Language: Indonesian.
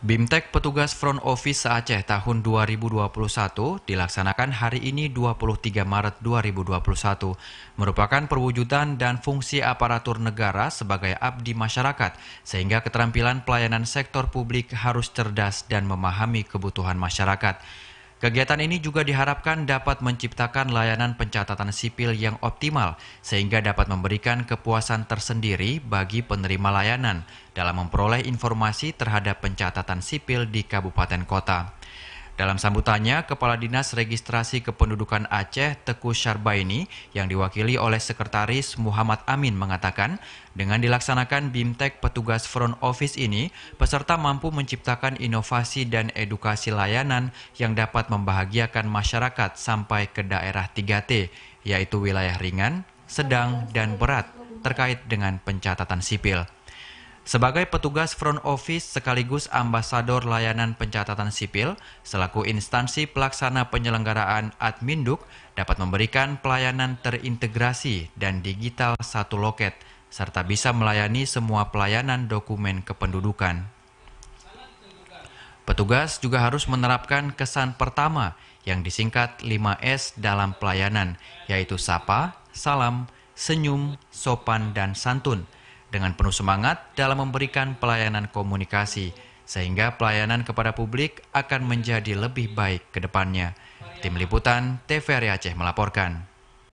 BIMTEK Petugas Front Office Aceh tahun 2021 dilaksanakan hari ini 23 Maret 2021, merupakan perwujudan dan fungsi aparatur negara sebagai abdi masyarakat, sehingga keterampilan pelayanan sektor publik harus cerdas dan memahami kebutuhan masyarakat. Kegiatan ini juga diharapkan dapat menciptakan layanan pencatatan sipil yang optimal, sehingga dapat memberikan kepuasan tersendiri bagi penerima layanan dalam memperoleh informasi terhadap pencatatan sipil di kabupaten kota. Dalam sambutannya, Kepala Dinas Registrasi Kependudukan Aceh Teku Syarbaini yang diwakili oleh Sekretaris Muhammad Amin mengatakan, dengan dilaksanakan BIMTEK Petugas Front Office ini, peserta mampu menciptakan inovasi dan edukasi layanan yang dapat membahagiakan masyarakat sampai ke daerah 3T, yaitu wilayah ringan, sedang, dan berat terkait dengan pencatatan sipil. Sebagai petugas front office sekaligus ambasador layanan pencatatan sipil, selaku instansi pelaksana penyelenggaraan Adminduk dapat memberikan pelayanan terintegrasi dan digital satu loket, serta bisa melayani semua pelayanan dokumen kependudukan. Petugas juga harus menerapkan kesan pertama yang disingkat 5S dalam pelayanan, yaitu sapa, salam, senyum, sopan, dan santun, dengan penuh semangat dalam memberikan pelayanan komunikasi, sehingga pelayanan kepada publik akan menjadi lebih baik ke depannya. Tim Liputan TVRI Aceh melaporkan.